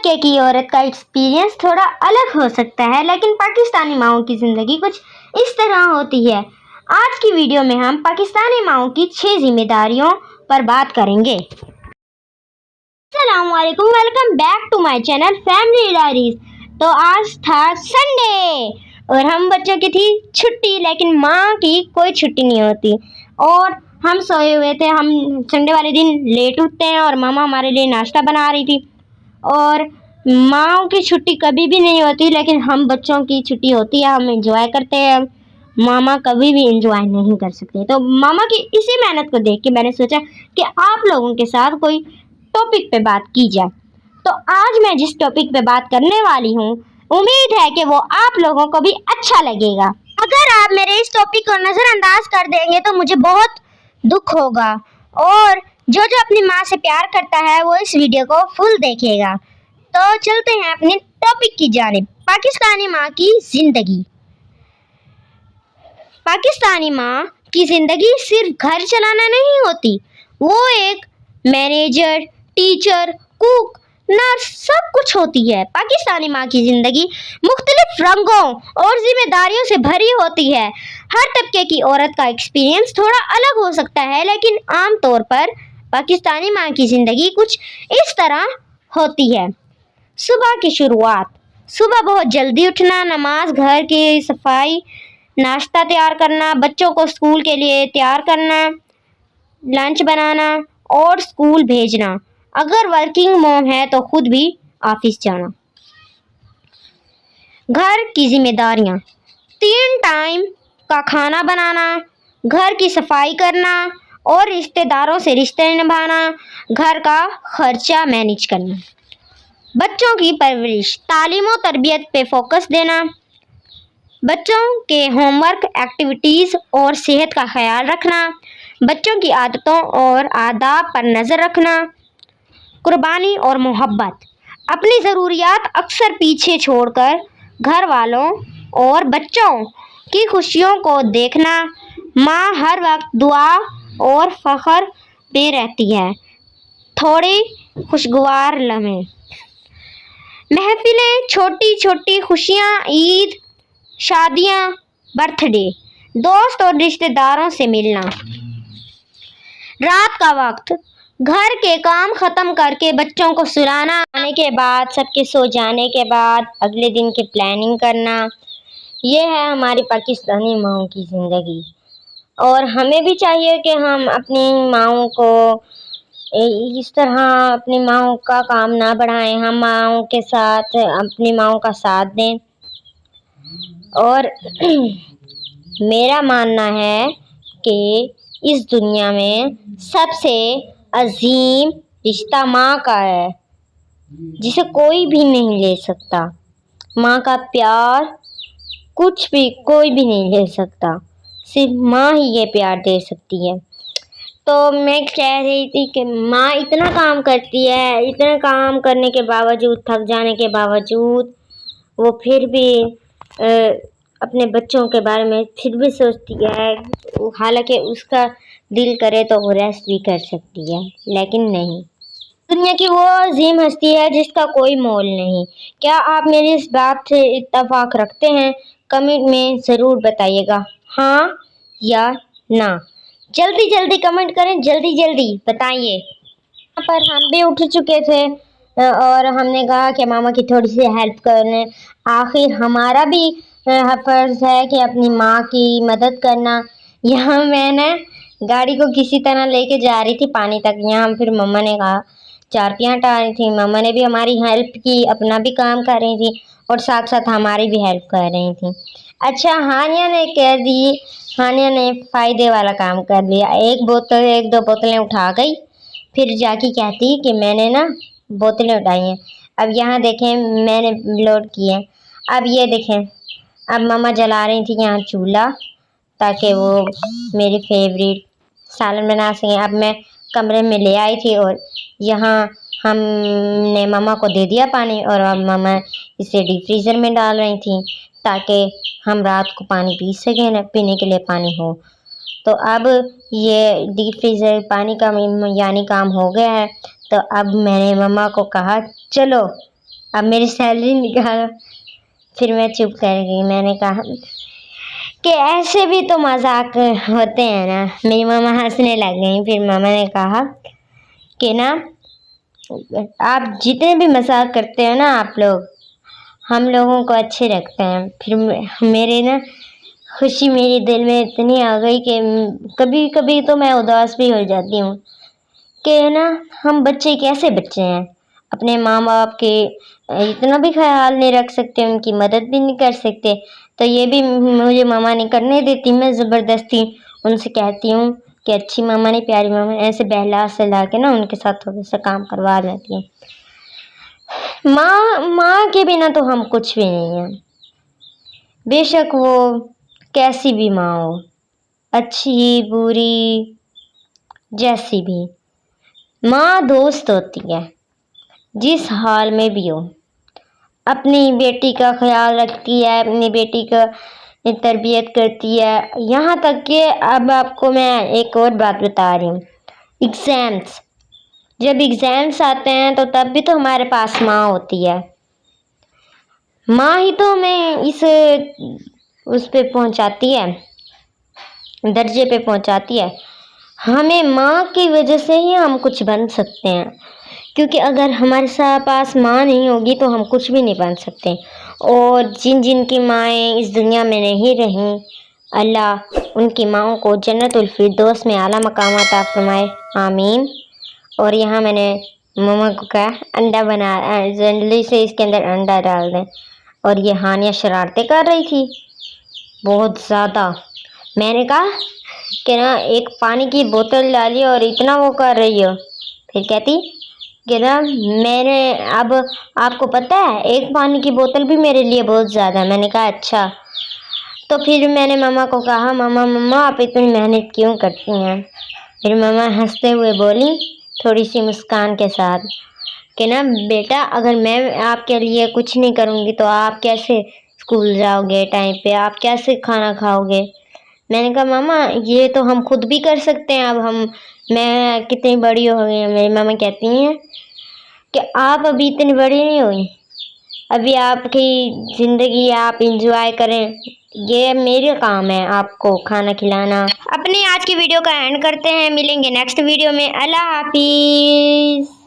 طبقے کی عورت کا ایکسپیرینس تھوڑا الگ ہو سکتا ہے، لیکن پاکستانی ماؤں کی زندگی کچھ اس طرح ہوتی ہے۔ آج کی ویڈیو میں ہم پاکستانی ماؤں کی 6 ذمہ داریوں پر بات کریں گے۔ السلام علیکم، welcome back to my channel family diaries. تو آج تھا سنڈے اور ہم بچوں کی تھی چھٹی، لیکن ماں کی کوئی چھٹی نہیں ہوتی اور ہم سوئے ہوئے تھے۔ ہم سنڈے والے دن لیٹ اٹھتے ہیں اور ماما ہمارے لیے ناشتہ بنا رہی تھی، اور ماؤں کی چھٹی کبھی بھی نہیں ہوتی، لیکن ہم بچوں کی چھٹی ہوتی ہے، ہم انجوائے کرتے ہیں۔ ماما کبھی بھی انجوائے نہیں کر سکتے۔ تو ماما کی اسی محنت کو دیکھ کے میں نے سوچا کہ آپ لوگوں کے ساتھ کوئی ٹاپک پہ بات کی جائے۔ تو آج میں جس ٹاپک پہ بات کرنے والی ہوں، امید ہے کہ وہ آپ لوگوں کو بھی اچھا لگے گا۔ اگر آپ میرے اس ٹاپک کو نظر انداز کر دیں گے تو مجھے بہت دکھ ہوگا، اور جو اپنی ماں سے پیار کرتا ہے وہ اس ویڈیو کو فل دیکھے گا۔ تو چلتے ہیں اپنے ٹاپک کی جانب۔ پاکستانی ماں کی زندگی۔ پاکستانی ماں کی زندگی صرف گھر چلانا نہیں ہوتی، وہ ایک مینیجر، ٹیچر، کوک، نرس سب کچھ ہوتی ہے۔ پاکستانی ماں کی زندگی مختلف رنگوں اور ذمہ داریوں سے بھری ہوتی ہے۔ ہر طبقے کی عورت کا ایکسپیرینس تھوڑا الگ ہو سکتا ہے، لیکن عام طور پر پاکستانی ماں کی زندگی کچھ اس طرح ہوتی ہے۔ صبح کی شروعات۔ صبح بہت جلدی اٹھنا، نماز، گھر کی صفائی، ناشتہ تیار کرنا، بچوں کو اسکول کے لیے تیار کرنا، لنچ بنانا اور اسکول بھیجنا۔ اگر ورکنگ موم ہے تو خود بھی آفس جانا۔ گھر کی ذمہ داریاں۔ 3 ٹائم کا کھانا بنانا، گھر کی صفائی کرنا اور رشتہ داروں سے رشتے نبھانا، گھر کا خرچہ مینیج کرنا۔ بچوں کی پرورش۔ تعلیم و تربیت پہ فوکس دینا، بچوں کے ہوم ورک، ایکٹیویٹیز اور صحت کا خیال رکھنا، بچوں کی عادتوں اور آداب پر نظر رکھنا۔ قربانی اور محبت۔ اپنی ضروریات اکثر پیچھے چھوڑ کر گھر والوں اور بچوں کی خوشیوں کو دیکھنا۔ ماں ہر وقت دعا اور فخر میں رہتی ہے۔ تھوڑے خوشگوار لمحے۔ محفلیں، چھوٹی چھوٹی خوشیاں، عید، شادیاں، برتھ ڈے، دوست اور رشتہ داروں سے ملنا۔ رات کا وقت۔ گھر کے کام ختم کر کے بچوں کو سلانا، کھانے کے بعد سب کے سو جانے کے بعد اگلے دن کی پلاننگ کرنا۔ یہ ہے ہماری پاکستانی ماؤں کی زندگی، اور ہمیں بھی چاہیے کہ ہم اپنی ماؤں کو اس طرح اپنی ماؤں کا کام نہ بڑھائیں، ہم ماؤں کے ساتھ اپنی ماؤں کا ساتھ دیں۔ اور میرا ماننا ہے کہ اس دنیا میں سب سے عظیم رشتہ ماں کا ہے، جسے کوئی بھی نہیں لے سکتا۔ ماں کا پیار کچھ بھی کوئی بھی نہیں لے سکتا، صرف ماں ہی یہ پیار دے سکتی ہے۔ تو میں کہہ رہی تھی کہ ماں اتنا کام کرتی ہے، اتنا کام کرنے کے باوجود، تھک جانے کے باوجود وہ پھر بھی اپنے بچوں کے بارے میں پھر بھی سوچتی ہے، حالانکہ اس کا دل کرے تو وہ ریسٹ بھی کر سکتی ہے، لیکن نہیں۔ دنیا کی وہ عظیم ہستی ہے جس کا کوئی مول نہیں۔ کیا آپ میری اس بات سے اتفاق رکھتے ہیں؟ کمنٹ میں ضرور بتائیے گا، ہاں یا نہ۔ جلدی جلدی کمنٹ کریں، جلدی جلدی بتائیے۔ یہاں پر ہم بھی اٹھ چکے تھے اور ہم نے کہا کہ ماما کی تھوڑی سی ہیلپ کرنے، آخر ہمارا بھی فرض ہے کہ اپنی ماں کی مدد کرنا۔ یہاں میں نے گاڑی کو کسی طرح لے کے جا رہی تھی پانی تک، یہاں پھر مما نے کہا چارپیاں ہٹا رہی تھی، مما نے بھی ہماری ہیلپ کی، اپنا بھی کام کر رہی تھی اور ساتھ ساتھ ہماری بھی ہیلپ کر رہی تھی۔ اچھا، ہانیہ نے کہہ دی، ہانیہ نے فائدے والا کام کر لیا، ایک دو بوتلیں اٹھا گئی، پھر جا کے کہتی کہ میں نے نا بوتلیں اٹھائی ہیں۔ اب یہاں دیکھیں میں نے لوڈ کی ہے۔ اب یہ دیکھیں، اب مما جلا رہی تھی یہاں چولہا تاکہ وہ میری فیوریٹ سالن بنا سکیں۔ اب میں کمرے میں لے آئی تھی اور یہاں ہم نے مما کو دے دیا پانی، اور اب مما اسے ڈیپ فریزر میں ڈال رہی تھیں تاکہ ہم رات کو پانی پی سکیں، پینے کے لیے پانی ہو۔ تو اب یہ ڈیپ فریزر پانی کا یعنی کام ہو گیا ہے۔ تو اب میں نے مما کو کہا چلو اب میری سیلری نکالو۔ پھر میں چپ کر گئی۔ میں نے کہا کہ ایسے بھی تو مذاق ہوتے ہیں نا۔ میری ماما ہنسنے لگ گئیں۔ پھر ماما نے کہا کہ نا آپ جتنے بھی مذاق کرتے ہو نا آپ لوگ، ہم لوگوں کو اچھے رکھتے ہیں۔ پھر میرے نا خوشی میری دل میں اتنی آ گئی کہ کبھی کبھی تو میں اداس بھی ہو جاتی ہوں کہ نا ہم بچے کیسے بچے ہیں، اپنے ماں باپ کے اتنا بھی خیال نہیں رکھ سکتے، ان کی مدد بھی نہیں کر سکتے۔ تو یہ بھی مجھے ماما نہیں کرنے دیتی۔ میں زبردستی ان سے کہتی ہوں کہ اچھی ماما نہیں پیاری ماما، ایسے بہلا سلا کے نا ان کے ساتھ تھوڑا سا کام کروا لیتی ہوں۔ ماں کے بنا تو ہم کچھ بھی نہیں ہیں، بے شک وہ کیسی بھی ماں ہو، اچھی بری جیسی بھی، ماں دوست ہوتی ہے جس حال میں بھی ہو۔ اپنی بیٹی کا خیال رکھتی ہے، اپنی بیٹی کا تربیت کرتی ہے، یہاں تک کہ اب آپ کو میں ایک اور بات بتا رہی ہوں۔ ایگزامس، جب ایگزامس آتے ہیں تو تب بھی تو ہمارے پاس ماں ہوتی ہے۔ ماں ہی تو ہمیں اس پہ پہنچاتی ہے، درجے پہ پہنچاتی ہے۔ ہمیں ماں کی وجہ سے ہی ہم کچھ بن سکتے ہیں، کیونکہ اگر ہمارے پاس ماں نہیں ہوگی تو ہم کچھ بھی نہیں بن سکتے۔ اور جن کی مائیں اس دنیا میں نہیں رہیں، اللہ ان کی ماؤں کو جنت الفردوس میں اعلیٰ مقام عطا فرمائے، آمین۔ اور یہاں میں نے مما کو کہا انڈا بنا، جلدی سے اس کے اندر انڈا ڈال دیں۔ اور یہ ہانیہ شرارتیں کر رہی تھی بہت زیادہ۔ میں نے کہا کہ نا ایک پانی کی بوتل ڈالی اور اتنا وہ کر رہی ہو۔ پھر کہتی کہ نا میں نے اب آپ کو پتہ ہے ایک پانی کی بوتل بھی میرے لیے بہت زیادہ ہے۔ میں نے کہا اچھا۔ تو پھر میں نے ماما کو کہا ماما آپ اتنی محنت کیوں کرتی ہیں؟ پھر ماما ہنستے ہوئے بولی تھوڑی سی مسکان کے ساتھ کہ نا بیٹا اگر میں آپ کے لیے کچھ نہیں کروں گی تو آپ کیسے اسکول جاؤ گے ٹائم پہ، آپ کیسے کھانا کھاؤ گے؟ میں نے کہا ماما یہ تو ہم خود بھی کر سکتے ہیں، اب میں کتنی بڑی ہو گئی ہوں۔ میری ماما کہتی ہیں کہ آپ ابھی اتنی بڑی نہیں ہوئی، ابھی آپ کی زندگی آپ انجوائے کریں، یہ میرے کام ہے آپ کو کھانا کھلانا۔ اپنی آج کی ویڈیو کا اینڈ کرتے ہیں، ملیں گے نیکسٹ ویڈیو میں۔ اللہ حافظ۔